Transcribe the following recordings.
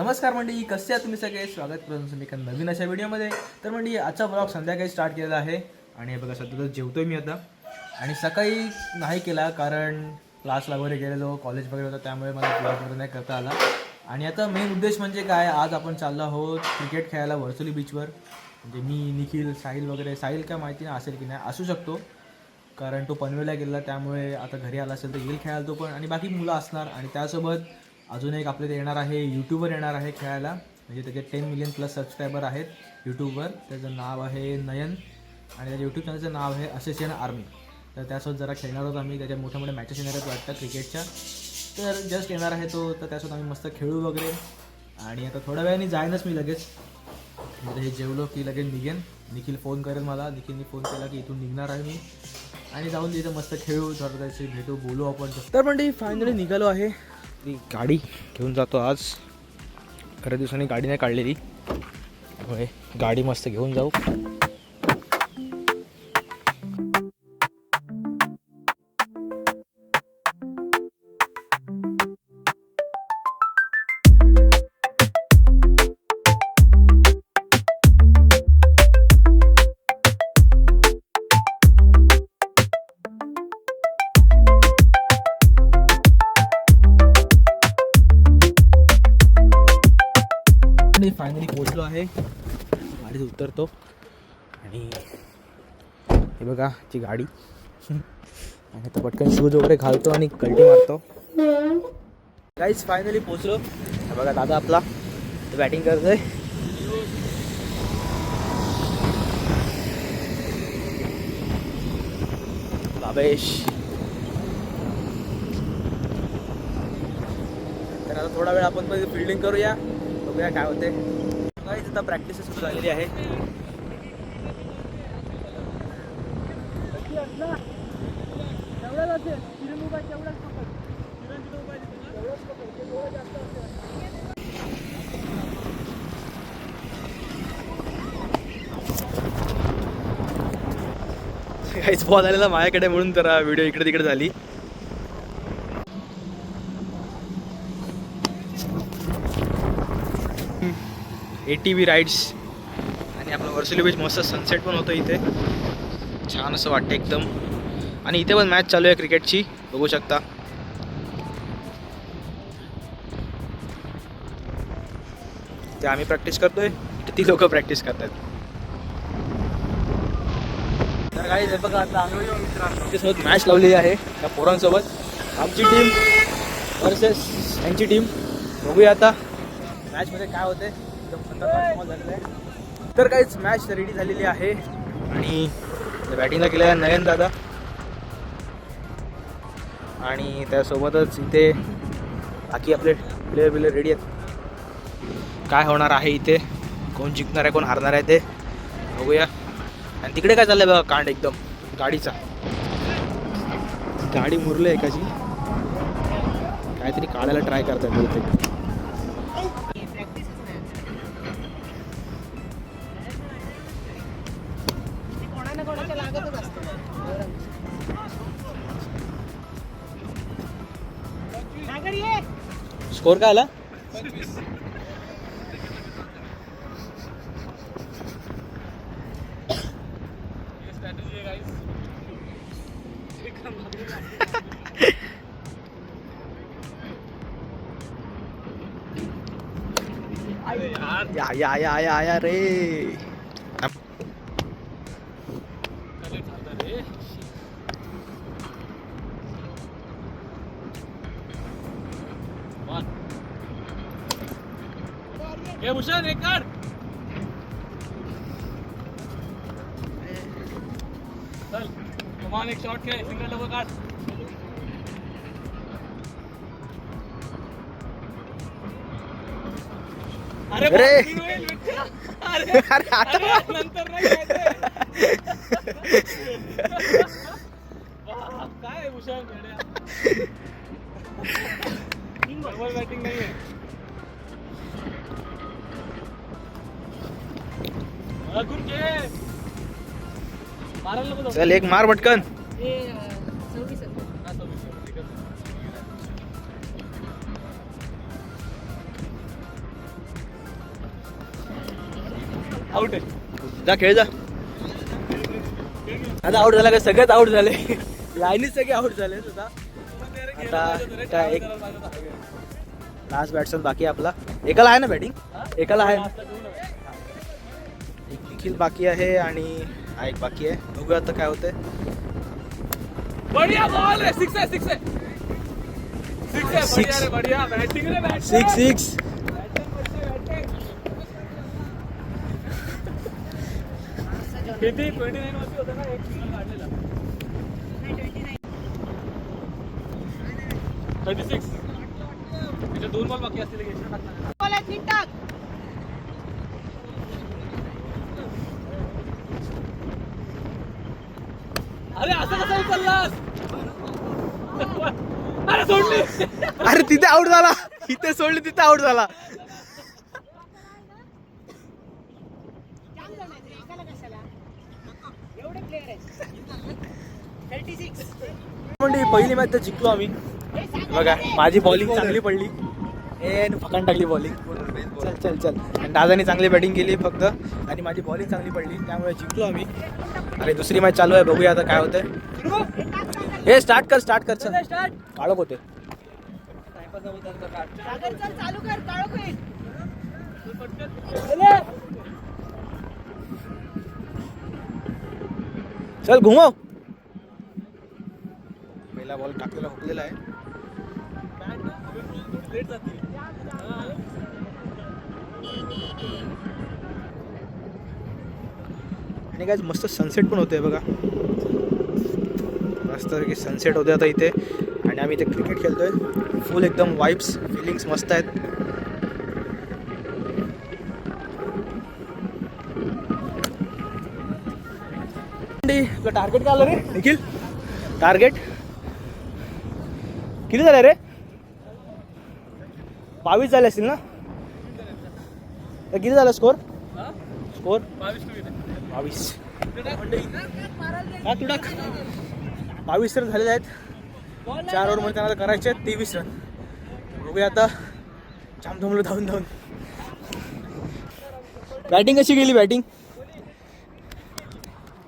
नमस्कार मंडळी, कसे आहात तुम्ही सगळे? स्वागत करतो तुमचं एका नवीन अशा व्हिडिओमध्ये. तर मंडळी आजचा ब्लॉग संध्याकाळी स्टार्ट केलेला आहे आणि हे बघा सध्या तर जेवतोय मी आता. आणि सकाळी नाही केला कारण क्लासला वगैरे गेलेलो, कॉलेज वगैरे होतं, त्यामुळे मला ब्लॉग वगैरे नाही करता आला. आणि आता मेन उद्देश म्हणजे काय, आज आपण चाललो आहोत क्रिकेट खेळायला वर्सोली बीचवर. म्हणजे मी, निखिल, साहिल वगैरे. साहिल काय माहिती नाही असेल की नाही, असू शकतो कारण तो पनवेलला गेला, त्यामुळे आता घरी आला असेल तर येईल खेळायला तो पण. आणि बाकी मुलं असणार. आणि त्यासोबत अजून एक आपल्याला येणार आहे, यूट्यूबर येणार आहे खेळायला. म्हणजे त्याचे 10 मिलियन प्लस सबस्क्रायबर आहेत यूट्यूबवर. त्याचं नाव आहे नयन आणि त्याच्या यूट्यूब चॅनलचं नाव आहे असेसियन आर्मी. तर त्यासोबत जरा खेळणार आहोत आम्ही. त्याच्या मोठ्या मोठ्या मॅचेस येणार आहेत वाटतं क्रिकेटच्या. तर जस्ट येणार आहे तो, तर त्यासोबत आम्ही मस्त खेळू वगैरे. आणि आता थोड्या वेळाने जाईनच मी लगेच. म्हणजे हे जेवलो की लगेच निघेन. निखिल फोन करेल मला. निखिलनी फोन केला की इथून निघणार आहे मी आणि जाऊन तिथं मस्त खेळू, जरा त्याची भेटू, बोलू आपण. तर म्हणजे फायनली निघालो आहे. ती गाडी घेऊन जातो आज. बऱ्याच दिवसांनी गाडी नाही काढलेली, त्यामुळे गाडी मस्त घेऊन जाऊ. फायनली पोचलो आहे. गाडीत उतरतो आणि हे बघा ती गाडी. आणि आता पटकन शूज वगैरे घालतो आणि कल्टी मारतो. गाईज फायनली पोचलो. हे बघा दादा आपला बॅटिंग करतोय. बाबेश. तर आता थोडा वेळ आपण फिल्डिंग करूया, बघूया काय होते. गाईज आता प्रॅक्टिस सुरू झालेली आहे. काहीच बॉल आलेला माझ्याकडे म्हणून तर व्हिडिओ इकडे तिकडे झाली. ATV राईड्स आणि आपलं वर्सोली बीच मस्त सनसेट पण होतं इथे. छान असं वाटतं एकदम. आणि इथे पण मॅच चालू आहे क्रिकेटची, बघू शकता. ते आम्ही प्रॅक्टिस करतोय, ती लोक प्रॅक्टिस करतात. तर काही बघा आता आमच्यासोबत मॅच लावलेली आहे त्या पोरांसोबत. आमची टीम वर्सेस यांची टीम. बघूया आता मॅचमध्ये काय होते. एकदम खतरनाक बॉल झालेला आहे. तर काहीच मॅच रेडी झालेली आहे आणि बॅटिंगला केलं आहे नयन दादा. आणि त्यासोबतच इथे बाकी आपले प्लेयर रेडी आहेत. काय होणार आहे इथे, कोण जिंकणार आहे कोण हारणार आहे ते बघूया. आणि तिकडे काय चाललंय बघा कांड एकदम गाडीचा. गाडी मुरली एकाची, काहीतरी काढायला ट्राय करतात बहुतेक. स्कोर काय आला? या रे. ये भूषण एक काढ. चल कमान एक शॉट खेळ, सिंगल डबल काढ. अरे अरे नंतर नाही काय भूषण बॅटिंग नाही आहे. चल एक मार पटकन. आउट आहे. जा खेळ जा. आता आउट झाला का? सगळेच आउट झाले. लाईनीच सगळे आउट झाले. आता एक लास्ट बॅट्समन बाकी आहे आपला. एकाला आहे ना बॅटिंग? एकाला आहे. एक निखिल बाकी आहे आणि हा एक बाकी आहे. बघूया आता काय होतंय. बढ़िया बॉल है. सिक्स है. सिक्स है. सिक्स है. बढ़िया रे बढ़िया. बैटिंग रे बैटिंग. 6 किती 29 वरती होता ना एक सिंगल काढलेला. 36. त्याचे 2 बॉल बाकी असतील. एक्स्ट्रा टाकणार. बॉल आहे 3 टाक. अरे असं कसं उचललास? अरे सोडली. अरे तिथे आउट झाला. इथे सोडली तिथे आउट झाला. जाम जण आहेत रे, एकाला कशाला? एवढे प्लेयर आहेत. 36. म्हणजे पहिली मॅच तर जिंकलो आम्ही. बघा माझी बॉलिंग चांगली पडली. फकान टाकली बॉलिंग. चल चल चल. आणि दादाने चांगली बॅटिंग केली फक्त आणि माझी बॉलिंग चांगली पडली त्यामुळे जिंकलो आम्ही. आणि दुसरी मॅच चालू आहे. बघूया आता काय होतंय. हे स्टार्ट कर चल. काळोख होते. सागर चल चालू कर. काळोख होईल. चल घुमव. पहिला बॉल टाकलेला हुकलेला आहे. आणि काय मस्त सनसेट पण होतोय बघा. मस्त की सनसेट होते आता इथे. आणि आम्ही इथे क्रिकेट खेळतोय. फुल एकदम वाईब्स फिलिंग्स मस्त आहेत. तुला टार्गेट काय आलं रे निखिल? टार्गेट किती झालं रे? 22 झाले असतील ना? तर किती झालं स्कोर? स्कोर 22. हा तू टाक. 22 रन झालेले आहेत. 4 ओव्हरमध्ये त्यांना करायचे आहेत 23 रन. बघूया आता. जाम थांबलो धावून धावून. बॅटिंग कशी गेली? बॅटिंग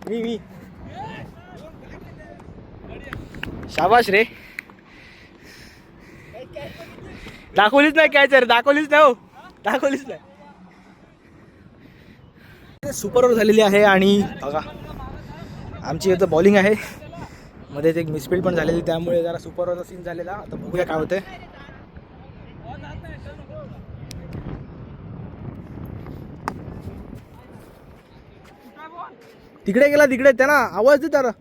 मी शाबाश रे. दाखवलीच नाही काय सर. दाखवलीच नाही हो. दाखवलीच नाही. सुपर ओव्हर झालेली आहे आणि बघा आमची इथं बॉलिंग आहे. मध्येच एक मिसफील्ड पण झालेली त्यामुळे जरा सुपर ओव्हरचा सीन झालेला. आता बघूया काय होतंय. तिकडे गेला. तिकडे त्यांना आवाज दे त्याला.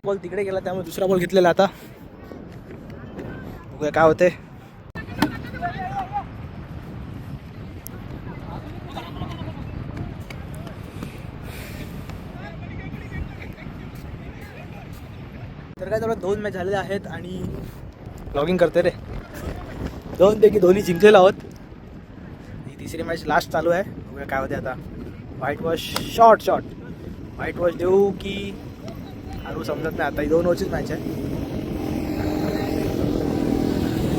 बॉल तिकडे गेला त्यामुळे दुसरा बॉल घेतलेला. आता बघूया काय होतंय. तर काय तेवढ्या 2 मॅच झालेल्या आहेत आणि लॉगिंग करते रे. 2 पैकी दोन्ही जिंकलेलो आहोत. ही तिसरी मॅच लास्ट चालू आहे. बघूया काय होते आता. White wash short white wash देऊ की हारू समजत नाही. आता ही 2 ओव्हरचीच मॅच आहे.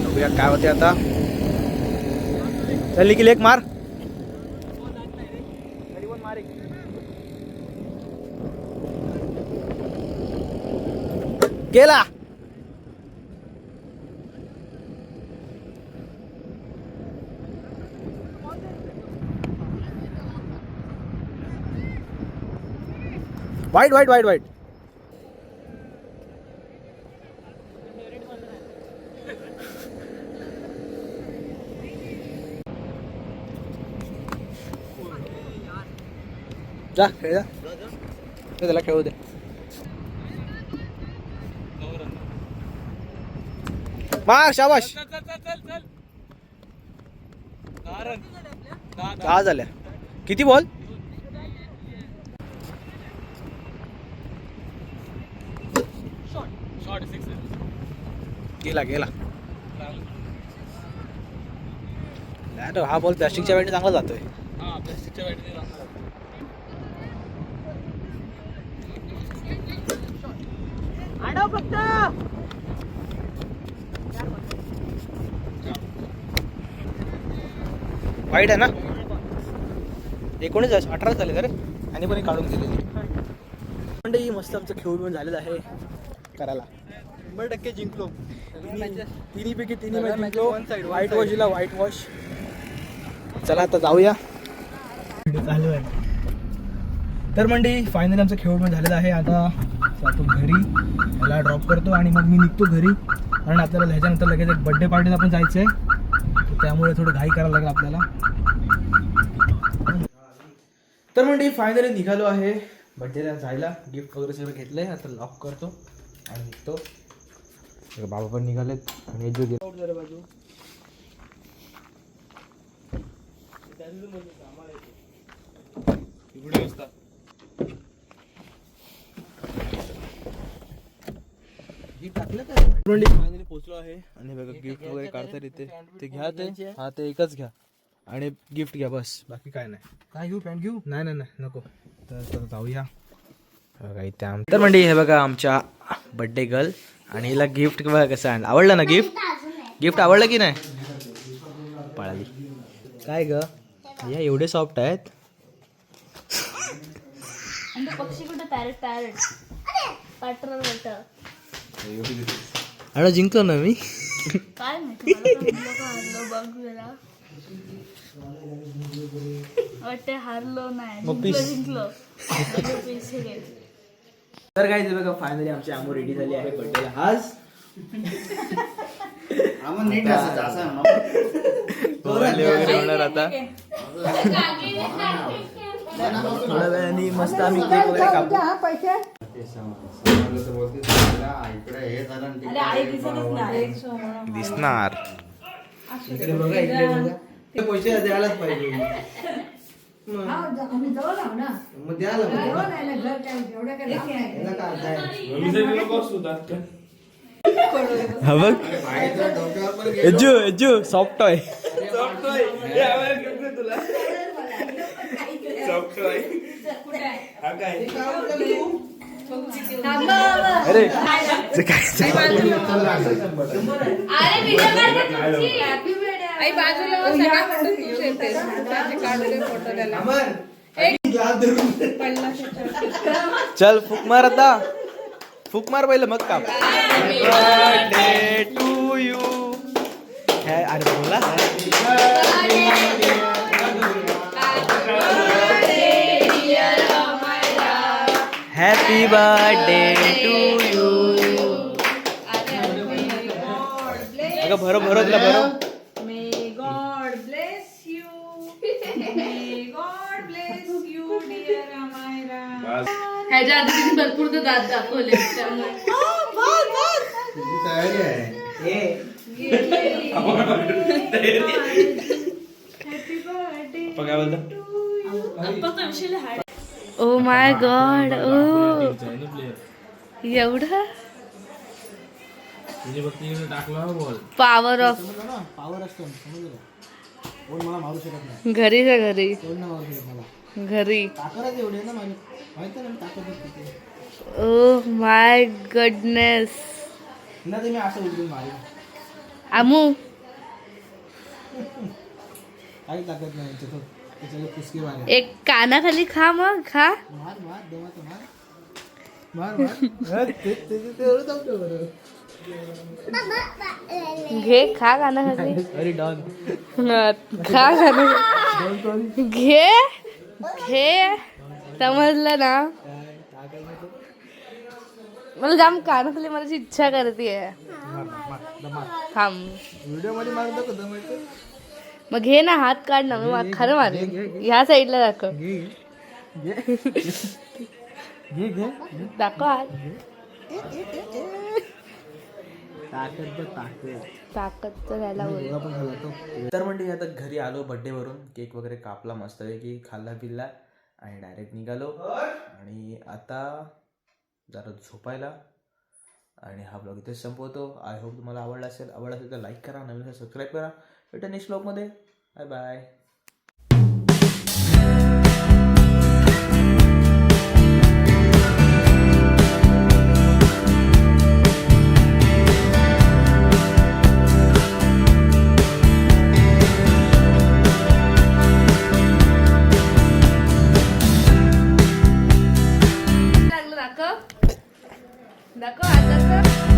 बघूया काय होते आता. चल निखिल एक मार. गेला. वाईट जा खेळ जा. त्याला खेळू दे. मार शाबाश. 10 झाल्या. किती बॉल? गेला. हा बॉल प्लास्टिकच्या बॅटने चांगला जातोय. फक्त वाईट आहे ना. 18 झाले तर आणि पण काढून दिलेली म्हणजे मस्त आमचं खेळून झालेलं आहे करायला 100% जिंकलो तिन्हीपैकी तिन्ही मॅच जिंकलो व्हाईट वॉशला व्हाईट वॉश चला आता जाऊया चालू आहे तर मंडळी फायनली आमचं खेळून झालेलं आहे आता जातो घरी मला ड्रॉप करतो आणि मग मी निघतो घरी कारण आपल्याला ह्याच्यानंतर लगेच एक बड्डे पार्टीला पण जायचं आहे त्यामुळे थोडं घाई करायला लागेल आपल्याला तर मंडळी फायनली निघालो आहे बड्डेला जायला गिफ्ट वगैरे सगळं घेतलंय आता लॉक करतो आणि निघतो बाबा पण निघालेत आणि बाजू फायनली पोहोचलो आहे आणि बघा गिफ्ट वगैरे काढता येते ते घ्या ते हा ते एकच घ्या आणि गिफ्ट घ्या बस बाकी काय नाही काय घेऊ पॅन्ट घेऊ नाही नाही नाही नको तर जाऊया बघा इथे तर म्हणजे हे बघा आमच्या बड्डे गर्ल आणि हिला गिफ्ट बघा कसं आहे आवडलं ना गिफ्ट आवडलं की नाही पळाली काय ग या एवढे सॉफ्ट आहेत पक्षी कुठे पॅरेट पॅरेट पाटर आणि जिंकलो ना मी काय माहिती हारलो बघ जरा वाटते हारलो नाही मग पीस. जिंकलो पैसे घे तर काय ते बघा फायनली आमची आमो रेडी झाली आहे बड्डेला आज वगैरे होणार आता थोड्या वेळाने मस्त आम्ही केक वगैरे कापू अरे आई दिसतच नाही दिसणार इकडे बघा इकडे बघा ते पैसे द्यायलाच पाहिजे मग द्यायला हा बघ एजू एजू सॉफ्ट टॉय अरे ते काय आई बाजूला सगळ्या म्हणतात तू शेवतेस त्याचे काढले फोटो त्याला पडला चल फुक मार आता फुक मार पहिलं मग काप बर्थडे टू यू अरे बोला हॅपी बर्थडे टू यू अगं भरो भरो तुला भरो May God bless you. May God bless you, dear Amira. ह्याच्या आधी तिने भरपूर तर दात दाखवले त्यामुळे ओ माय गॉड ओ एवढं पॉवर ऑफ पावर असतो समजलं कोण मला मारू शकत नाही घरीच्या घरी कोण नाही मारू शकत मला घरी ताकदच एवढी आहे ना माझी माहिती ना ताकद किती ओ माय गडनेस ना ते मी असं उडून मारेन आमू काही ताकद नाही त्याच्यावर कुस्की मारेन एक कानाखाली खा मग खा मार मार देवाचं मार मार मार ते एवढं जमतं बरं घे खा कानाखाली अरे डॉन खा कानाखाली घे घे समजलं ना मला जाम कानाखाली माझी इच्छा करतेय थांब व्हिडिओ मध्ये मारतो का दमायचं मग घे ना हात काढ ना मग खरं मार ह्या साईडला दाखव घे घे घे घे दाखव हात ताकद ताकद ताकद तर यायला बोल तर म्हणजे आता घरी आलो बड्डे वरून केक वगैरे कापला मस्त की खाल्ला पिल्ला आणि डायरेक्ट निघालो आणि आता जरा झोपायला आणि हा ब्लॉग इथेच संपवतो आय होप तुम्हाला आवडला असेल तर लाईक करा नवीन सबस्क्राईब करा भेटा नेक्स्ट ब्लॉगमध्ये बाय बाय दाखव हाताचं